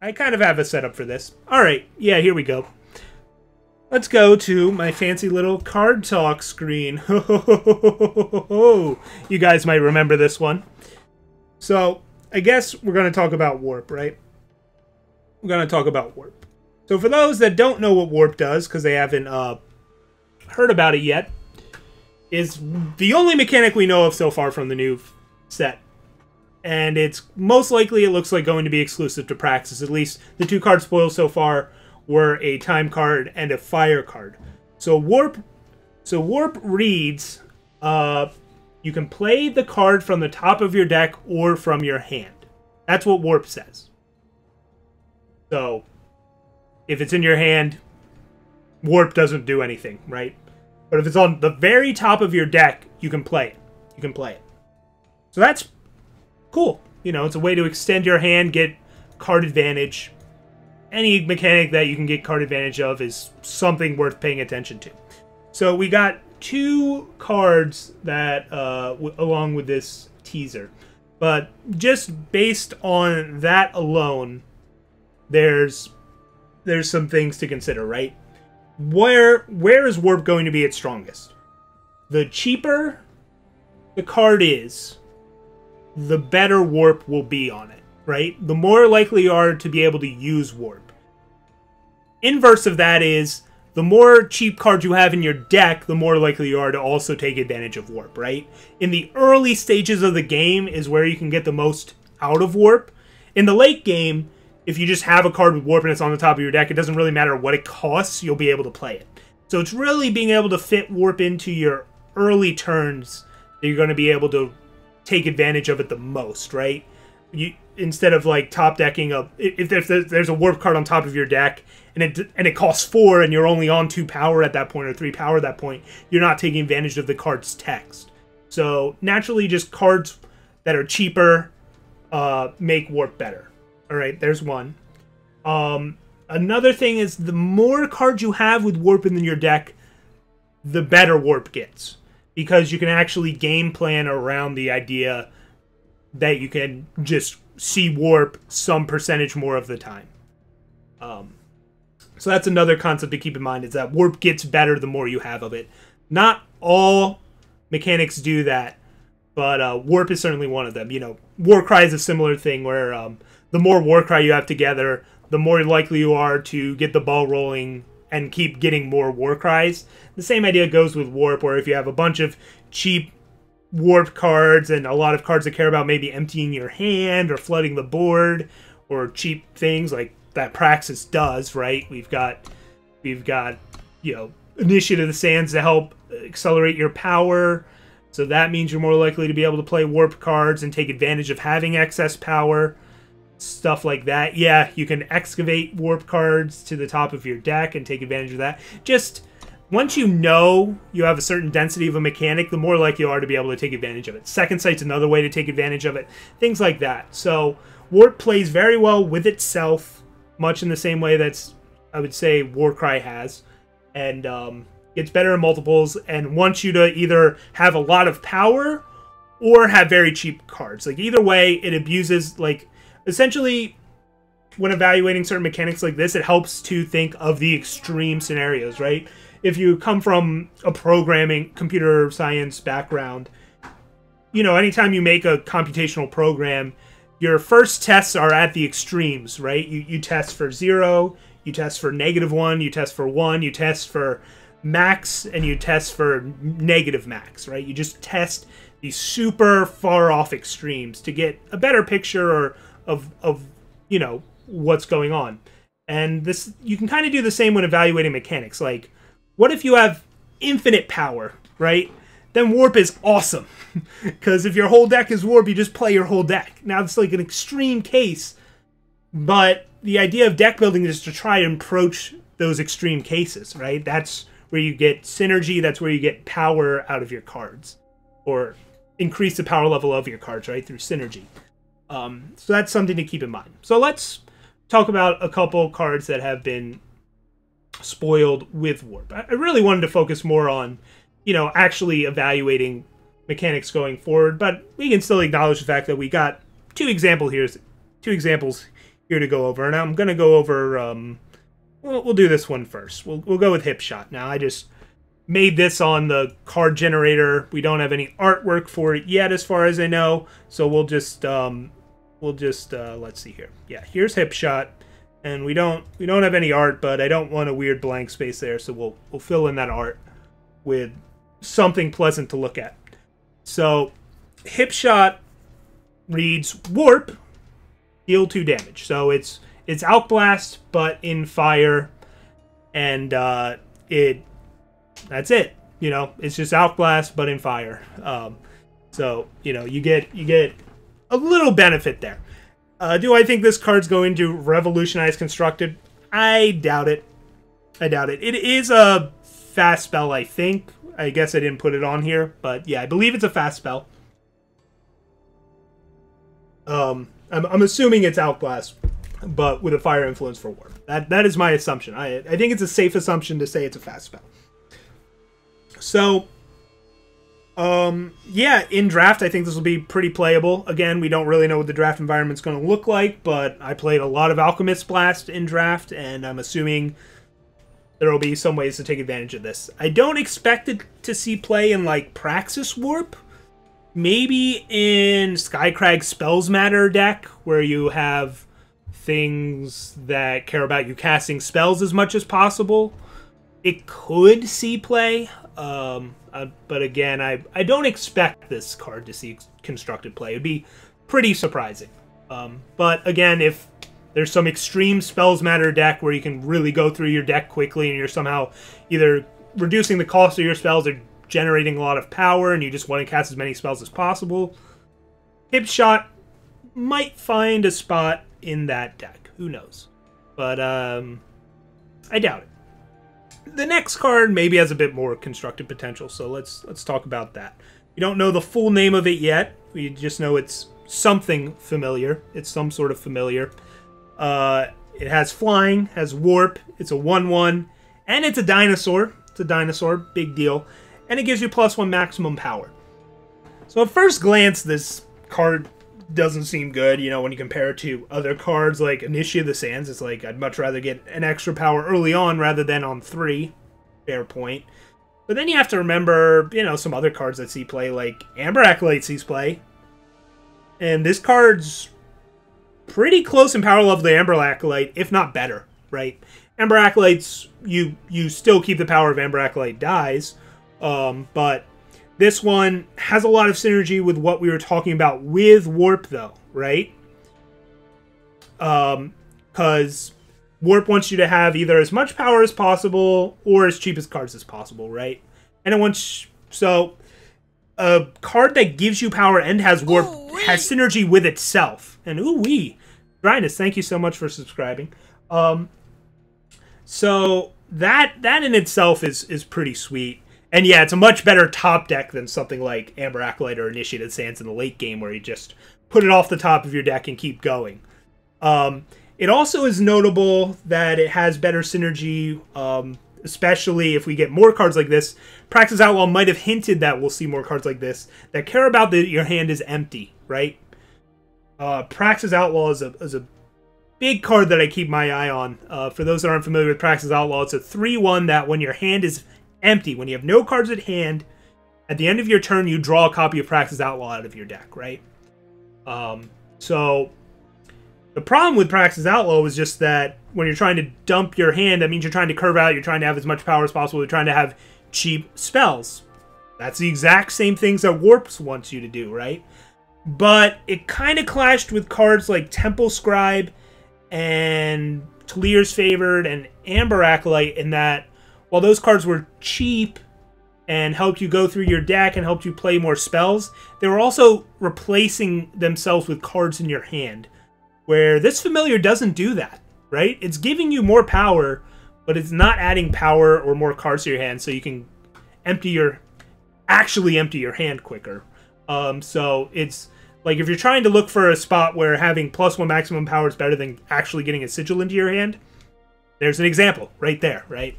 I kind of have a setup for this. Alright, yeah, here we go. Let's go to my fancy little card talk screen. You guys might remember this one. So, I guess we're going to talk about warp, right? We're going to talk about warp. So for those that don't know what warp does, because they haven't heard about it yet, is the only mechanic we know of so far from the new set. And it's most likely, it looks like, going to be exclusive to Praxis. At least the 2 cards spoiled so far were a time card and a fire card. So warp reads, you can play the card from the top of your deck or from your hand. That's what warp says. So if it's in your hand, warp doesn't do anything, right? But if it's on the very top of your deck, you can play it. You can play it. So that's cool. You know, it's a way to extend your hand, get card advantage. Any mechanic that you can get card advantage of is something worth paying attention to. So we got 2 cards that, along with this teaser. But just based on that alone, there's some things to consider, right? Where is warp going to be its strongest? The cheaper the card is, the better warp will be on it, right? The more likely you are to be able to use warp. Inverse of that is, the more cheap cards you have in your deck, the more likely you are to also take advantage of warp, right? In the early stages of the game is where you can get the most out of warp. In the late game, if you just have a card with warp and it's on the top of your deck, it doesn't really matter what it costs, you'll be able to play it. So it's really being able to fit warp into your early turns that you're going to be able to take advantage of it the most, right? Instead of like top decking up, if there's a warp card on top of your deck and it costs 4 and you're only on 2 power at that point or 3 power at that point, you're not taking advantage of the card's text. So naturally, just cards that are cheaper make warp better. All right, there's one. Another thing is, the more cards you have with warp in your deck, the better warp gets, because you can actually game plan around the idea that you can just see warp some percentage more of the time. So that's another concept to keep in mind, is that warp gets better the more you have of it. Not all mechanics do that, but warp is certainly one of them. You know, Warcry is a similar thing where the more Warcry you have together, the more likely you are to get the ball rolling and keep getting more Warcries. The same idea goes with warp, where if you have a bunch of cheap warp cards and a lot of cards that care about maybe emptying your hand or flooding the board, or cheap things like that Praxis does, right? We've got you know, Initiative of the Sands to help accelerate your power. So that means you're more likely to be able to play warp cards and take advantage of having excess power. Stuff like that. Yeah, you can excavate warp cards to the top of your deck and take advantage of that. Just once you know you have a certain density of a mechanic, the more likely you are to be able to take advantage of it. Second Sight's another way to take advantage of it. Things like that. So warp plays very well with itself, much in the same way that's, I would say, Warcry has. And gets better in multiples and wants you to either have a lot of power or have very cheap cards. Like, either way, it abuses, like, essentially, when evaluating certain mechanics like this, it helps to think of the extreme scenarios, right? If you come from a programming, computer science background, you know, anytime you make a computational program, your first tests are at the extremes, right? You test for 0, you test for -1, you test for 1, you test for max, and you test for negative max, right? You just test these super far off extremes to get a better picture of you know, what's going on. And this, you can kind of do the same when evaluating mechanics. Like, what if you have infinite power, right? Then warp is awesome. Because if your whole deck is warp, you just play your whole deck. Now, it's like an extreme case, but the idea of deck building is to try and approach those extreme cases, right? That's where you get synergy, that's where you get power out of your cards. Or increase the power level of your cards, right, through synergy. So that's something to keep in mind. So let's talk about a couple cards that have been spoiled with warp. I really wanted to focus more on, you know, actually evaluating mechanics going forward, but we can still acknowledge the fact that we got two examples here here to go over, and I'm going to go over, we'll do this one first. We'll go with Hipshot. Now, I just made this on the card generator. We don't have any artwork for it yet, as far as I know, so we'll just let's see here. Yeah, here's Hipshot, and we don't have any art, but I don't want a weird blank space there, so we'll fill in that art with something pleasant to look at. So, Hipshot reads Warp, deal 2 damage. So it's Outblast, but in fire, and that's it. You know, it's just Outblast, but in fire. So you know, you get a little benefit there. Do I think this card's going to revolutionize Constructed? I doubt it. I doubt it. It is a fast spell, I think. I guess I didn't put it on here, but yeah, I believe it's a fast spell. I'm assuming it's Outblast, but with a fire influence for Warp. That is my assumption. I think it's a safe assumption to say it's a fast spell. So, yeah, in draft, I think this will be pretty playable. Again, we don't really know what the draft environment's going to look like, but I played a lot of Alchemist Blast in draft, and I'm assuming there will be some ways to take advantage of this. I don't expect it to see play in, like, Praxis Warp. Maybe in Skycrag Spells Matter deck, where you have things that care about you casting spells as much as possible. It could see play, but again, I don't expect this card to see constructed play. It would be pretty surprising. But again, if there's some extreme Spells Matter deck where you can really go through your deck quickly and you're somehow either reducing the cost of your spells or generating a lot of power and you just want to cast as many spells as possible, Hipshot might find a spot in that deck. Who knows? But I doubt it. The next card maybe has a bit more constructed potential, so let's talk about that. We don't know the full name of it yet. We just know it's something familiar. It's some sort of familiar. It has flying, has warp, it's a 1/1, and it's a dinosaur. It's a dinosaur, big deal. And it gives you +1 maximum power. So at first glance, this card doesn't seem good. You know, when you compare it to other cards like Initiate of the Sands, it's like, I'd much rather get an extra power early on rather than on 3. Fair point. But then you have to remember, you know, some other cards that see play, like Amber Acolyte sees play. And this card's pretty close in power level to Amber Acolyte, if not better, right? Amber Acolytes, you still keep the power of Amber Acolyte dies, but this one has a lot of synergy with what we were talking about with Warp, though, right? Because Warp wants you to have either as much power as possible or as cheap as cards as possible, right? And it wants... So, a card that gives you power and has Warp has synergy with itself. And ooh-wee! Rhino, thank you so much for subscribing. So, that in itself is pretty sweet. And yeah, it's a much better top deck than something like Amber Acolyte or Initiate of the Sands in the late game, where you just put it off the top of your deck and keep going. It also is notable that it has better synergy, especially if we get more cards like this. Praxis Outlaw might have hinted that we'll see more cards like this that care about that your hand is empty, right? Praxis Outlaw is a big card that I keep my eye on. For those that aren't familiar with Praxis Outlaw, it's a 3/1 that when your hand is empty, when you have no cards at hand, at the end of your turn, you draw a copy of Praxis Outlaw out of your deck, right? So, the problem with Praxis Outlaw is just that when you're trying to dump your hand, that means you're trying to curve out, you're trying to have as much power as possible, you're trying to have cheap spells. That's the exact same things that Warps wants you to do, right? But it kind of clashed with cards like Temple Scribe and Talir's Favored and Amber Acolyte in that while those cards were cheap and helped you go through your deck and helped you play more spells, they were also replacing themselves with cards in your hand, where this familiar doesn't do that, right? It's giving you more power, but it's not adding power or more cards to your hand, so you can actually empty your hand quicker. So it's like if you're trying to look for a spot where having +1 maximum power is better than actually getting a sigil into your hand, there's an example right there, right?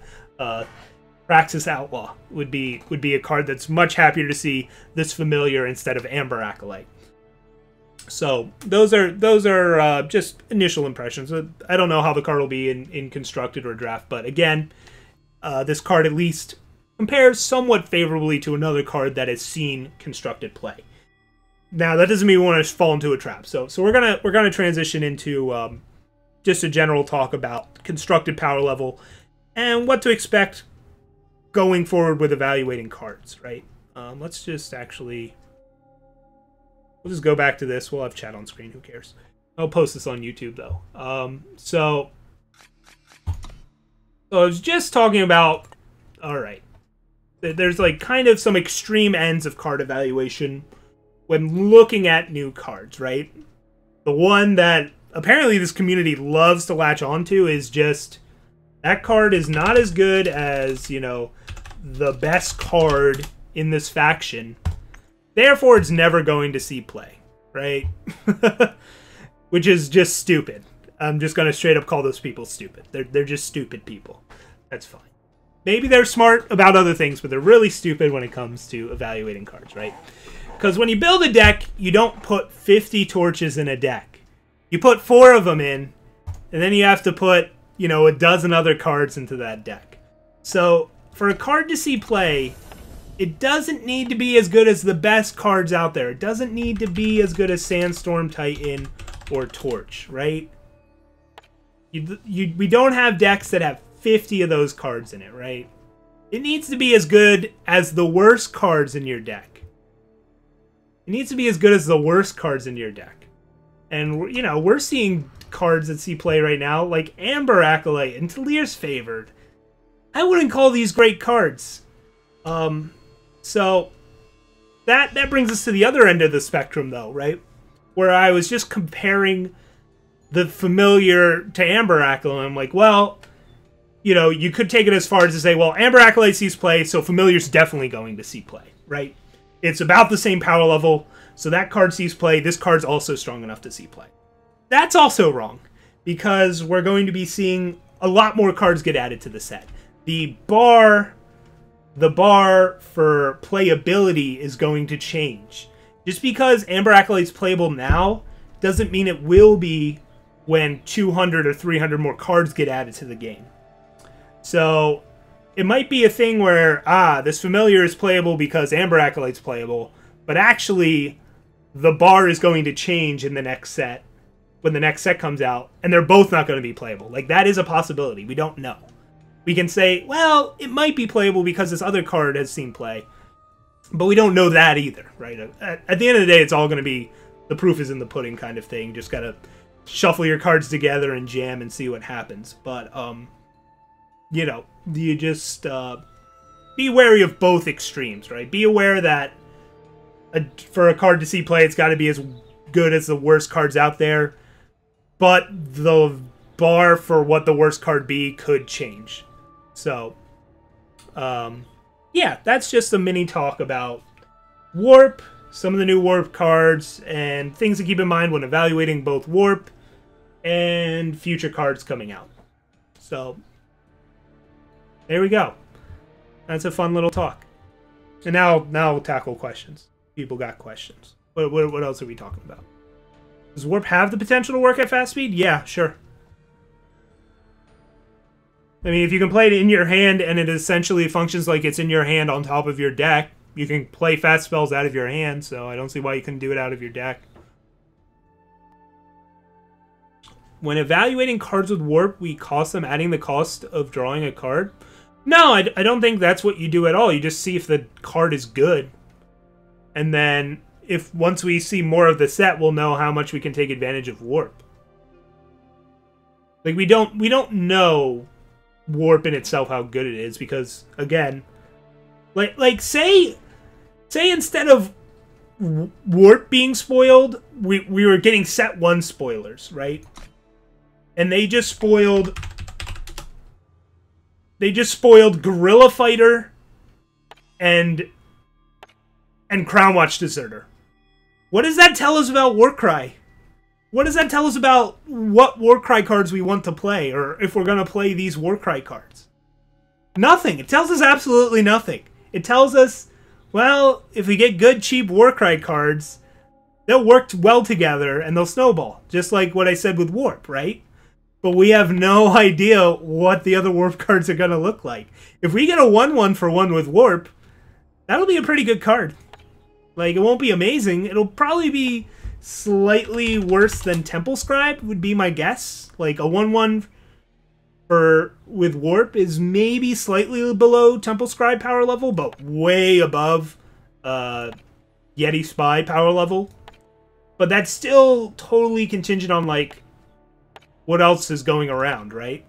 Praxis Outlaw would be a card that's much happier to see this familiar instead of Amber Acolyte. So those are just initial impressions. I don't know how the card will be in constructed or draft, but again, this card at least compares somewhat favorably to another card that has seen constructed play. Now that doesn't mean we want to fall into a trap. So we're gonna transition into just a general talk about constructed power level and what to expect going forward with evaluating cards. Right? Let's just actually. We'll just go back to this. We'll have chat on screen. Who cares? I'll post this on YouTube, though. So I was just talking about... Alright. There's, like, kind of some extreme ends of card evaluation when looking at new cards, right? The one that apparently this community loves to latch onto is just... That card is not as good as, you know, the best card in this faction. Therefore, it's never going to see play, right? Which is just stupid. I'm just going to straight up call those people stupid. They're just stupid people. That's fine. Maybe they're smart about other things, but they're really stupid when it comes to evaluating cards, right? Because when you build a deck, you don't put 50 torches in a deck. You put 4 of them in, and then you have to put, you know, a dozen other cards into that deck. So, for a card to see play... It doesn't need to be as good as the best cards out there. It doesn't need to be as good as Sandstorm, Titan, or Torch, right? We don't have decks that have 50 of those cards in it, right? It needs to be as good as the worst cards in your deck. It needs to be as good as the worst cards in your deck. And, you know, we're seeing cards that see play right now, like Amber Acolyte and Talir's Favored. I wouldn't call these great cards. So that brings us to the other end of the spectrum, though, right? Where I was just comparing the familiar to Amber Acolyte. I'm like, well, you know, you could take it as far as to say, well, Amber Acolyte sees play, so Familiar's definitely going to see play, right? It's about the same power level, so that card sees play. This card's also strong enough to see play. That's also wrong, because we're going to be seeing a lot more cards get added to the set. The bar for playability is going to change. Just because Amber Acolyte's playable now doesn't mean it will be when 200 or 300 more cards get added to the game. So it might be a thing where, this Familiar is playable because Amber Acolyte's playable, but actually the bar is going to change in the next set, when the next set comes out, and they're both not going to be playable. Like, that is a possibility. We don't know. We can say, well, it might be playable because this other card has seen play. But we don't know that either, right? At the end of the day, it's all going to be the proof is in the pudding kind of thing. Just got to shuffle your cards together and jam and see what happens. But, you know, you just be wary of both extremes, right? Be aware that for a card to see play, it's got to be as good as the worst cards out there. But the bar for what the worst card be could change. So, yeah, that's just a mini talk about Warp, some of the new Warp cards, and things to keep in mind when evaluating both Warp and future cards coming out. So, there we go. That's a fun little talk. And now we'll tackle questions. People got questions. What else are we talking about? Does Warp have the potential to work at fast speed? Yeah, sure. I mean, if you can play it in your hand and it essentially functions like it's in your hand on top of your deck, you can play fast spells out of your hand, so I don't see why you couldn't do it out of your deck. When evaluating cards with Warp, we cost them adding the cost of drawing a card? No, I don't think that's what you do at all. You just see if the card is good. And then, if once we see more of the set, we'll know how much we can take advantage of Warp. Like, we don't know Warp in itself how good it is, because again, like say instead of Warp being spoiled, we were getting set 1 spoilers, right? And they just spoiled Guerrilla Fighter and Crown Watch Deserter. What does that tell us about Warcry? What does that tell us about what Warcry cards we want to play, or if we're going to play these Warcry cards? Nothing. It tells us absolutely nothing. It tells us, well, if we get good, cheap Warcry cards, they'll work well together and they'll snowball. Just like what I said with Warp, right? But we have no idea what the other Warp cards are going to look like. If we get a 1/1 for 1 with Warp, that'll be a pretty good card. Like, it won't be amazing. It'll probably be slightly worse than Temple Scribe, would be my guess. Like, a 1/1 with Warp is maybe slightly below Temple Scribe power level, but way above Yeti Spy power level. But that's still totally contingent on, like, what else is going around, right?